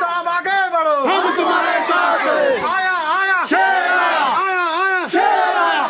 साहब आगे बढ़ो, हम तुम्हारे साथ हैं। आया आया शेर आया, आया आया शेर आया।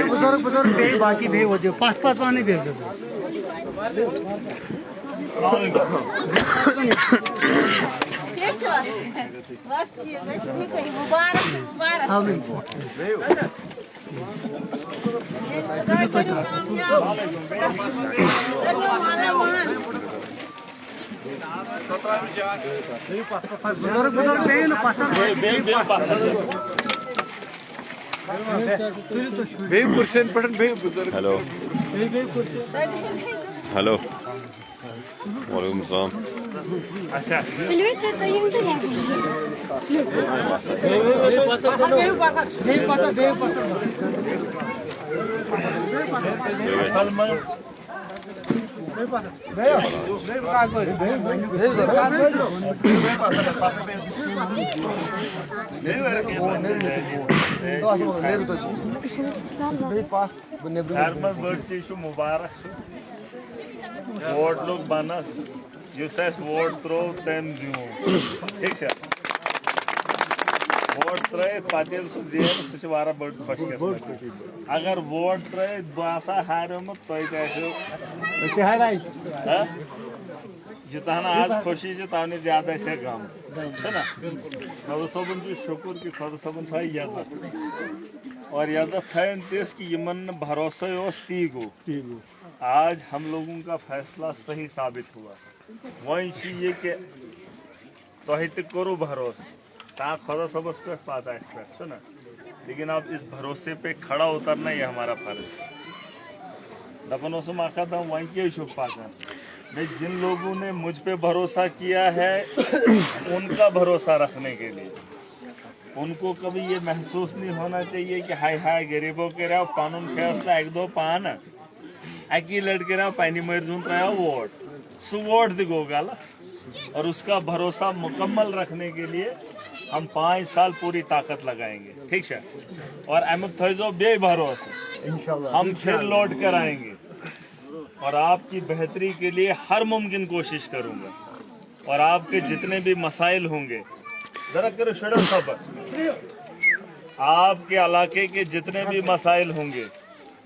बुजुर्ग बुजुर्ग बे बाकी बे वो पाँच पाँच वाने भेज दो बुजुर्ग बुजुर्ग बे ना हेलो हेलो वालेकुम सलाम मुबारक वोट लोग बना वोट त्रो तम दियो ठीक है वोट त्रित पे जेन सह बड़ खुश अगर वोट त्रित बसा हारियोमुत जितहन आज खुशी तवनी ज्यादा गम ना खुदा सोबन शुक्र कि खुदा सोबन थ यजत और यजत थन तिस कि यमन भरोसा ती गो आज हम लोगों का फैसला सही साबित हुआ वही ये कि तुह तु भरोसा ता खुदा सबस पे पाता पे ना लेकिन अब इस भरोसे पे खड़ा उतरना ये हमारा फर्ज है दपन आखा दम वही क्या पाता मैं जिन लोगों ने मुझ पे भरोसा किया है उनका भरोसा रखने के लिए उनको कभी ये महसूस नहीं होना चाहिए कि हाय हाय गरीबों के रहो कानून फैसला एक दो पान अकी लड़के रहो पैनी मर्जून रहा वोट सु वोट दिगो गाला और उसका भरोसा मुकम्मल रखने के लिए हम 5 साल पूरी ताकत लगाएंगे ठीक है और अमुक थो बे भरोसा हम फिर लौट कर आएंगे और आपकी बेहतरी के लिए हर मुमकिन कोशिश करूंगा और आपके जितने भी मसाइल होंगे जरा करो शड़ो खबर आपके इलाके के जितने भी मसाइल होंगे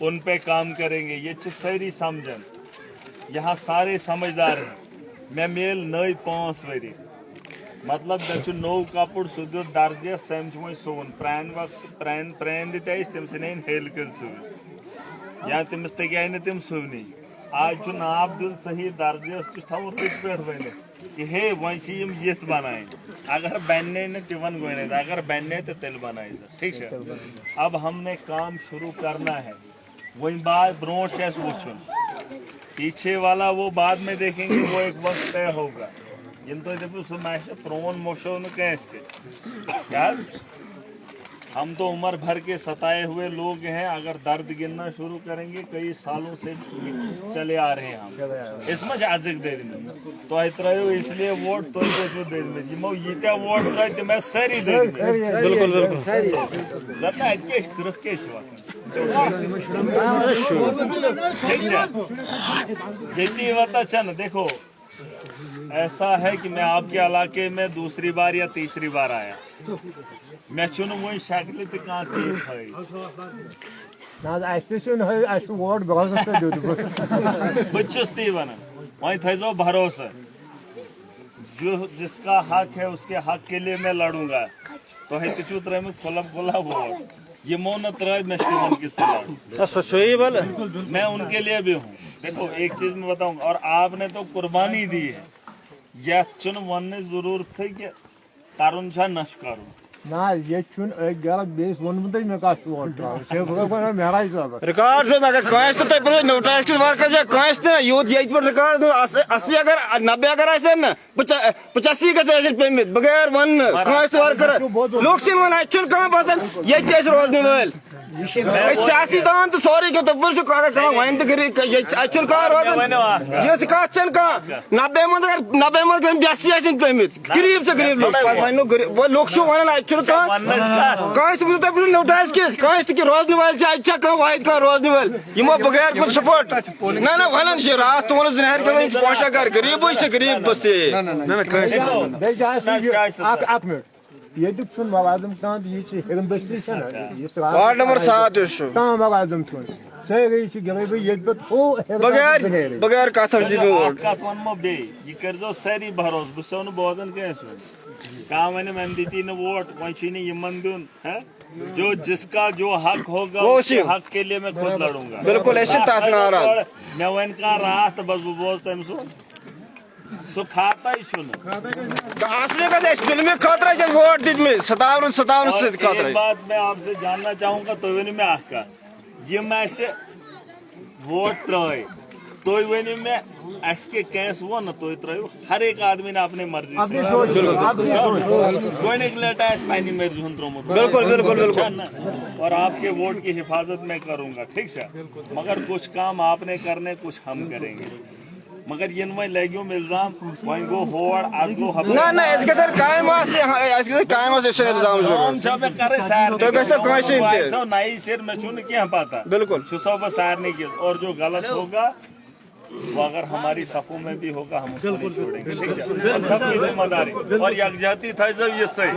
उन पे काम करेंगे ये सारी समझन यहाँ सारे समझदार हैं मैं मेल नई 5 वरी मतलब मे नौ कपड़ सह दित दर्जस तम वो सोन प्रान वक्त प्रान दित तम सन हेल कल सुन या तमिस तगह न तम सुवनी आज नाप दिल सही दर्जस थो रुत पे वन कि हे वह यथ बनाए अगर बने न वन वन अगर बने तो तेल बनाए ठीक है अब हमने काम शुरू करना है वही बात ब्रोट से वुन पीछे वाला वो बाद में देखेंगे वो एक वक्त तय होगा इन तो सह प्रोन मोशो न क्या हम तो उम्र भर के सताए हुए लोग हैं अगर दर्द गिनना शुरू करेंगे कई सालों से चले आ रहे हैं हम इसमें अजक दे तो त्रो इसलिए वोट तो दे यमो यीत्या वोट त्रो तम सारी दे बिल्कुल बिल्कुल ये वता देखो ऐसा है कि मैं आपके इलाके में दूसरी बार या तीसरी बार आया मैं चुन वो शक्ल बच्चुस ती वन वही थो भरोसा जो जिसका हक है उसके हक के लिए मैं लड़ूंगा तो तु त्रुत खुला खुला वोट ये मोन त्र किस मैं उनके लिए भी हूँ देखो एक चीज मैं बताऊंगा और आपने तो कुर्बानी दी है यह चुन वन जरूरत है कि करुन नश करुन ना ये चुन एक गलत बेस वोनमुत मे का वोट से बगन मेरा हिसाब रिकॉर्ड से अगर कांस तो पे नोटिस के वर्क जा कांस तो यूथ ये पर रिकॉर्ड 80 अगर 90 अगर ऐसे ना 85 का ऐसे पेमेंट बगैर वन कांस वर्कर लोग सिन वन एक्चुअल कहां बसन ये चीज रोजने वाल सियासी दान तो सॉरी के तो पुलिस का कहां वाइन तो करी ये एक्चुअल कहां रोजन ये सिकाचन का 90 में 82 ऐसे पेमेंट गरीब से गरीब लोग मानो वो लोग शो वन एक्चुअल का कांस तो नोटिस के कांस के रोजने वाल से अच्छा का वाइद का रोजने वाल यमो बगैर कुछ सपोर्ट ना वलन से रात तो वन जहर के पोशा कर गरीब से गरीब बस्ती ना बे जास आप मिनट ये दुख सुन मलाजम का ये से हेगन बस्ती से ना ये वार्ड नंबर 7 का मलाजम सुन से गई से गरीब ये हो बगैर कथा दी वोट का वन मो बे ये कर जो सारी भरोस बुसोन बोदन के सुन काम मैंने मन दी न वोट वंशी ने यमन दुन है जो जिसका जो हक होगा उस हक के लिए मैं खुद लड़ूंगा बिल्कुल ऐसे तात नाराज मैं वन का रात बस बोझ तम सो सो खाता ही सुन असली का देश दिल में खतरा है वोट दी में 57 से खतरा एक बात मैं आपसे जानना चाहूंगा तो वन में आका ये मैं से वोट ट्राई तो वन में इसके कैस वो न तो इतना हर एक आदमी ने अपने मर्जी से कोई नहीं लेटा है स्पाइनी मर्जी हंत्रों में बिल्कुल बिल्कुल बिल्कुल और आपके वोट की हिफाजत मैं करूंगा ठीक है मगर कुछ काम आपने करने कुछ हम करेंगे मगर इनमें लगियो इल्जाम वहीं गो होड़ आज गो ना इसके सर कायम से इल्जाम हम सब करे सार तो कैसे कैसे सो नई सिर में चुन क्या पता बिल्कुल छुसो बस सार नहीं किया और जो गलत होगा वो अगर हमारी सफों में भी होगा हम उसको नहीं छोड़ेंगे ठीक है और सबकी जिम्मेदारी और यकजहती था जब ये सही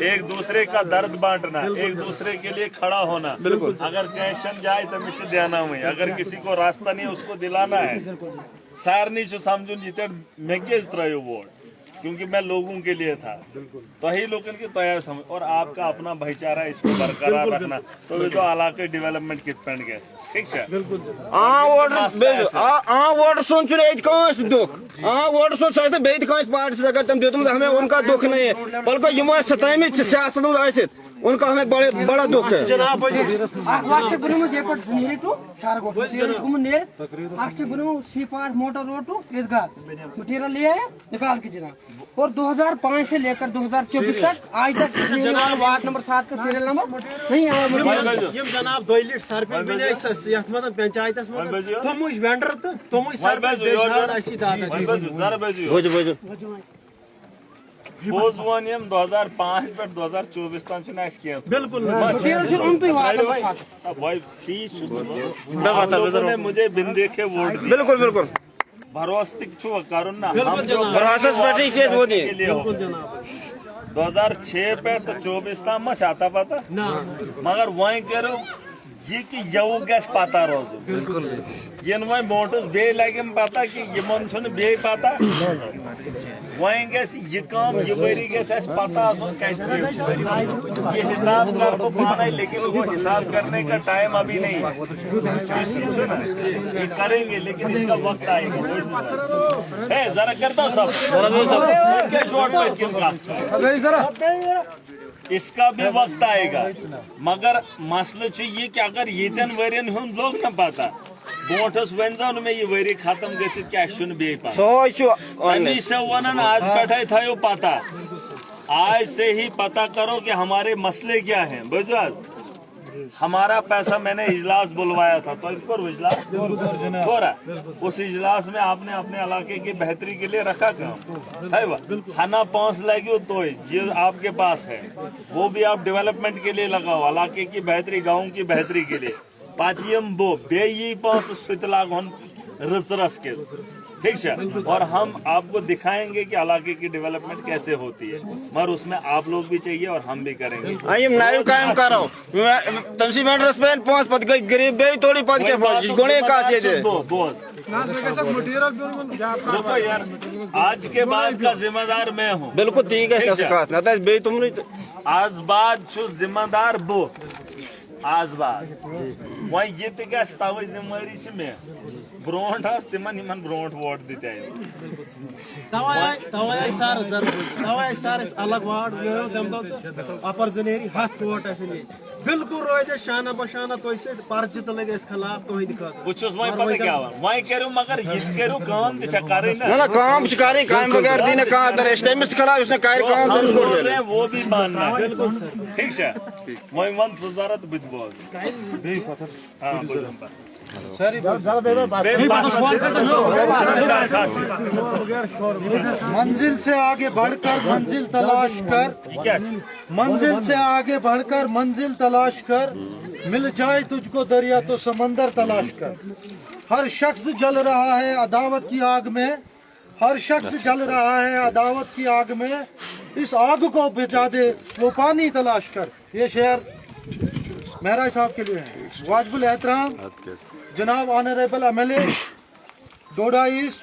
एक दूसरे का दर्द बांटना एक दूसरे के लिए खड़ा होना बिल्कुल अगर टेंशन जाए तो मिशन देना हुई अगर किसी को रास्ता नहीं उसको दिलाना है सार नहीं जो समझून जीते मैं किस तरह वोट क्योंकि मैं लोगों के लिए था तो ही लोगों की तैयार समझ और आपका अपना भाईचारा इसको बरकरार रखना तो जो इलाके डेवलपमेंट कित पेंड गए ठीक है वोट सुन कांस दुख वोट सुन सह बेत कांस पार्टी अगर तुम देते हमें उनका दुख नहीं है बल्कि यम सतामित सियासत उनका हमें बड़ा दुख है जनाब motor road to Eidgah material ले आए निकाल के जनाब और 2005 से लेकर 2024 तक आज तक वार्ड नंबर 7 का सीरियल नंबर नहीं आया जनाब 2 लीटर सरपंच बने पंचायत तुम वेंडर तो तुम बोझ वन 2005 पे 2024 तक बिल्कुल भाई मुझे बिन देखे वोट बिल्कुल बिल्कुल भरोस्तिक छु करुन ना 2006 पे तो 24 तक मत आता पता मगर वही करो ये कि यू गस पता रोज यन वही बोटस बे लगे पता कि यमन छन बे पता वही गस ये काम ये वरी गस पता ये हिसाब कर तो पाना लेकिन वो हिसाब करने का टाइम अभी नहीं ये करेंगे लेकिन इसका वक्त आएगा जरा करता हूँ सब इसका भी वक्त आएगा मगर मसला ये कि अगर ये वरियन हूं लोग न पता बोटस वन में ये वरी खत्म गि क्या बे पता से वन आज पे थो पता आज से ही पता करो कि हमारे मसले क्या हैं बुझा हमारा पैसा मैंने इजलास बुलवाया था तो इजलास हो रहा उस इजलास में आपने अपने इलाके की बेहतरी के लिए रखा काम है खाना पहुंच लगी तो जो आपके पास है वो भी आप डेवलपमेंट के लिए लगाओ इलाके की बेहतरी गाँव की बेहतरी के लिए पातियम बो बे ये पास रस के ठीक है और हम आपको दिखाएंगे कि इलाके की डेवलपमेंट कैसे होती है मगर उसमें आप लोग भी चाहिए और हम भी करेंगे कायम कर तमसी मेंटरस पे पहुंच पत गई गरीब बे थोड़ी पत के गुणे का दे बोल रुको यार आज के बाद का जिम्मेदार मैं हूँ बिल्कुल ठीक है बे तुम आज बाद जिम्मेदार बो आज बाद वह ये तवे जिम्मेवारी मे ब्रोट तिमन ब्रोट वोट दिते तवे सर अलग वार्ड तम दो अपर जनेरी 7 वोट बिल्कुल रोज शाना बशाना तो पर्च तो लगे खिलाफ तो बहुत वह पता क्या वह करो मगर ये करो काम कर ना काम काम बगैर दी ना कहाँ तरह तमिस खिलाफ इसने काम वो भी मानना ठीक है वह वन जरा तो बुझ बोल हाँ मंजिल से आगे बढ़कर मंजिल तलाश कर, मंजिल से आगे बढ़कर मंजिल तलाश कर, मिल जाए तुझको दरिया तो समंदर तलाश कर। हर शख्स जल रहा है अदावत की आग में, हर शख्स जल रहा है अदावत की आग में, इस आग को बुझा दे वो पानी तलाश कर। ये शेर महराज साहब के लिए है। वाजिबुल एहतराम जनाब ऑनरेबल एमएलए डोडा ईस्ट,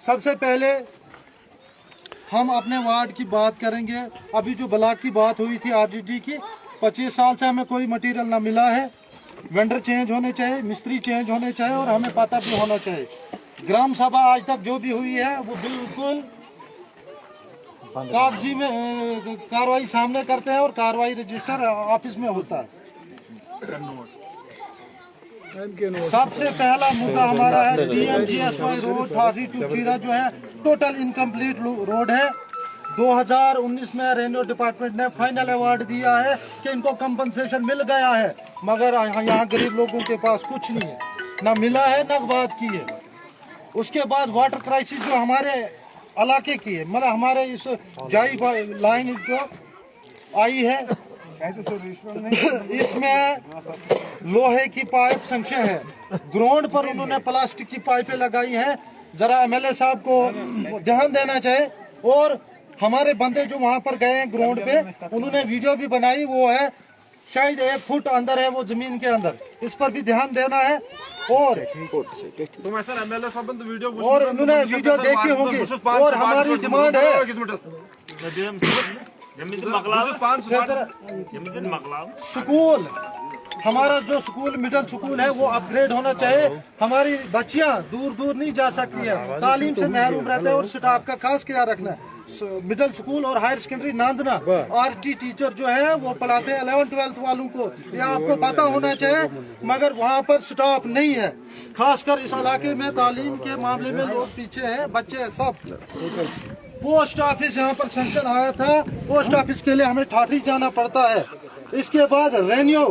सबसे पहले हम अपने वार्ड की बात करेंगे। अभी जो ब्लॉक की बात हुई थी आरडीडी की, 25 साल से हमें कोई मटेरियल ना मिला है। वेंडर चेंज होने चाहिए, मिस्त्री चेंज होने चाहिए और हमें पता भी होना चाहिए। ग्राम सभा आज तक जो भी हुई है वो बिल्कुल कागजी में कार्रवाई सामने करते हैं और कार्रवाई रजिस्टर ऑफिस में होता है। सबसे पहला मुद्दा हमारा है DMGSY रोड 32 चीरा जो है टोटल इनकम्प्लीट रोड है। 2019 में रेवेन्यू डिपार्टमेंट ने फाइनल अवार्ड दिया है कि इनको कंपनसेशन मिल गया है, मगर यहाँ गरीब लोगों के पास कुछ नहीं है, ना मिला है ना बात की है। उसके बाद वाटर क्राइसिस जो हमारे इलाके की है, मतलब हमारे इस जाई लाइन जो आई है इसमें लोहे की पाइप संख्या है, ग्राउंड पर उन्होंने प्लास्टिक की पाइपें लगाई हैं। जरा एमएलए साहब को ध्यान देना चाहिए। और हमारे बंदे जो वहां पर गए हैं ग्राउंड पे, उन्होंने वीडियो भी बनाई, वो है शायद 1 फुट अंदर है वो जमीन के अंदर, इस पर भी ध्यान देना है। और उन्होंने वीडियो देखी होगी। और हमारी डिमांड है स्कूल, हमारा जो स्कूल मिडिल स्कूल है वो अपग्रेड होना चाहिए। हमारी बच्चियां दूर दूर नहीं जा सकती है, तालीम से महरूम रहते हैं और स्टाफ का खास ख्याल रखना है। मिडिल स्कूल और हायर सेकेंडरी नांदना RT टीचर जो है वो पढ़ाते हैं 11-12 वालों को, ये आपको पता होना चाहिए, मगर वहाँ पर स्टाफ नहीं है। खासकर इस इलाके में तालीम के मामले में लोग पीछे हैं, बच्चे सब। पोस्ट ऑफिस यहाँ पर सेंक्शन आया था, पोस्ट ऑफिस के लिए हमें ठाठी जाना पड़ता है। इसके बाद रेन्यू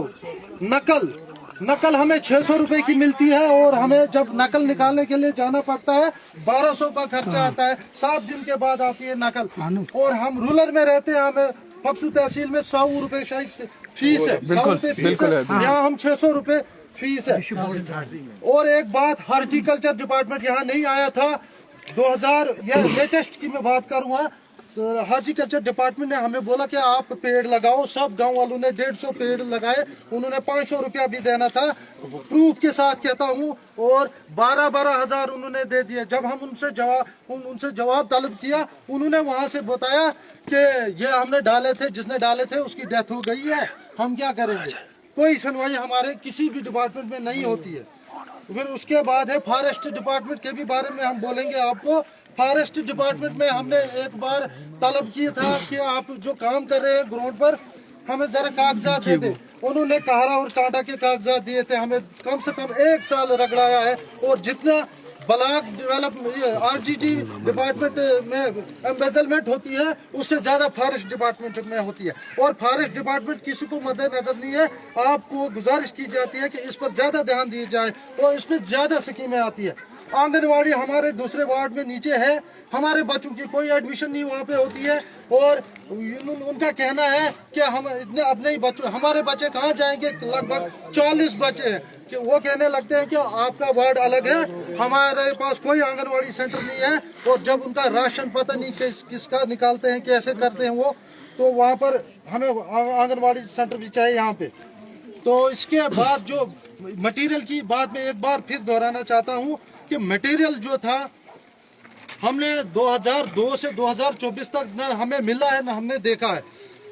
नकल हमें 600 रुपए की मिलती है और हमें जब नकल निकालने के लिए जाना पड़ता है 1200 का खर्चा आता है। 7 दिन के बाद आती है नकल। और हम रूरल में रहते हैं, हमें पक्सू तहसील में 100 रुपए शायद फीस है, 100 रुपए फीस है, यहाँ हम 600 रुपए फीस है। और एक बात, हॉर्टिकल्चर डिपार्टमेंट यहाँ नहीं आया था 2000 या लेटेस्ट की मैं बात करूँगा, तो हॉर्टिकल्चर डिपार्टमेंट ने हमें बोला कि आप पेड़ लगाओ। सब गांव वालों ने 150 पेड़ लगाए, उन्होंने 500 रुपया भी देना था, प्रूफ के साथ कहता हूं। और 12-12 हजार उन्होंने दे दिए। जब हम उनसे जवाब तलब किया, उन्होंने वहां से बताया कि ये हमने डाले थे, जिसने डाले थे उसकी डेथ हो गई है, हम क्या करेंगे। कोई सुनवाई हमारे किसी भी डिपार्टमेंट में नहीं होती है। फिर उसके बाद है फॉरेस्ट डिपार्टमेंट के भी बारे में हम बोलेंगे आपको। फॉरेस्ट डिपार्टमेंट में हमने एक बार तलब किया था कि आप जो काम कर रहे हैं ग्राउंड पर, हमें जरा कागजात दे दे। उन्होंने काहरा और टाटा के कागजात दिए थे, हमें कम से कम 1 साल रगड़ाया है। और जितना ब्लॉक डेवलपमेंट RGT डिपार्टमेंट में एम्बेजलमेंट होती है, उससे ज्यादा फॉरेस्ट डिपार्टमेंट में होती है। और फॉरेस्ट डिपार्टमेंट किसी को मद्देनजर नहीं है। आपको गुजारिश की जाती है कि इस पर ज्यादा ध्यान दिया जाए और इसमें ज्यादा स्कीमें आती है। आंगनवाड़ी हमारे दूसरे वार्ड में नीचे है, हमारे बच्चों की कोई एडमिशन नहीं वहाँ पे होती है। और उनका कहना है कि हम इतने अपने ही बच्चों, हमारे बच्चे कहाँ जाएंगे, लगभग 40 बच्चे हैं, कि वो कहने लगते हैं कि आपका वार्ड अलग है, हमारे पास कोई आंगनवाड़ी सेंटर नहीं है। और जब उनका राशन पता नहीं किसका निकालते हैं, कैसे करते हैं वो, तो वहाँ पर हमें आंगनवाड़ी सेंटर भी चाहिए यहाँ पे। तो इसके बाद जो मटेरियल की बात में एक बार फिर दोहराना चाहता हूँ कि मटेरियल जो था हमने 2002 से 2024 तक न हमें मिला है न हमने देखा है।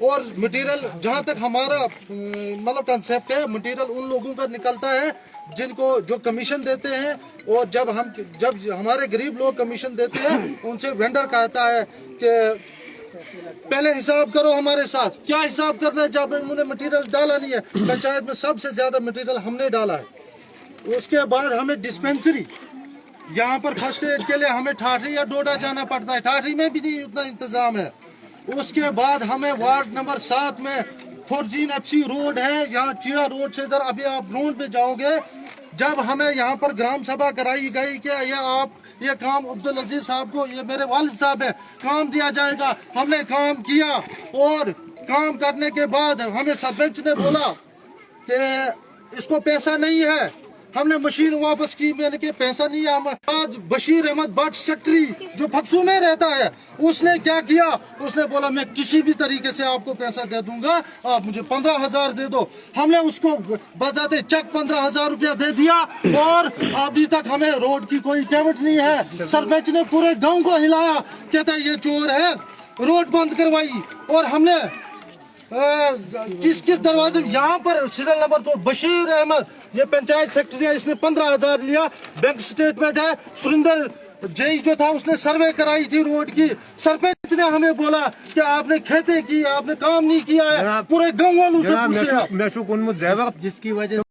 और मटेरियल जहाँ तक हमारा मतलब कंसेप्ट है, मटेरियल उन लोगों का निकलता है जिनको जो कमीशन देते हैं, और जब हमारे गरीब लोग कमीशन देते हैं उनसे वेंडर कहता है कि पहले हिसाब करो हमारे साथ। क्या हिसाब करना है जब उन्होंने मटेरियल डाला नहीं है? पंचायत में सबसे ज्यादा मटेरियल हमने डाला है। उसके बाद हमें डिस्पेंसरी, यहाँ पर फर्स्ट एड के लिए हमें ठाठरी या डोडा जाना पड़ता है, ठाठरी में भी नहीं उतना इंतजाम है। उसके बाद हमें वार्ड नंबर 7 में फॉर्जीन FC रोड है, यहाँ चीड़ा रोड से इधर अभी आप रोड पे जाओगे, जब हमें यहाँ पर ग्राम सभा कराई गई कि ये काम अब्दुल अजीज साहब को, ये मेरे वालिद साहब है, काम दिया जाएगा। हमने काम किया और काम करने के बाद हमें सरपंच ने बोला कि इसको पैसा नहीं है। हमने मशीन वापस की, मैंने कि पैसा नहीं है। आज बशीर अहमद भट्ट सेक्रेटरी जो फक्सू में रहता है, उसने क्या किया, उसने बोला मैं किसी भी तरीके से आपको पैसा दे दूंगा, आप मुझे 15,000 दे दो। हमने उसको बजाते चेक 15,000 रुपया दे दिया और अभी तक हमें रोड की कोई पेमेंट नहीं है। सरपंच ने पूरे गांव को हिलाया, कहता है ये चोर है, रोड बंद करवाई। और हमने किस दरवाजे, यहाँ पर सीरियल नंबर 2 बशीर अहमद, ये पंचायत सेक्रेटरी है, इसने 15,000 लिया। बैंक स्टेटमेंट है। सुरेंद्र जई जो था उसने सर्वे कराई थी रोड की। सरपंच ने हमें बोला कि आपने खेते की, आपने काम नहीं किया है। पूरे गाँव वालों से पूछे। मैं जिसकी वजह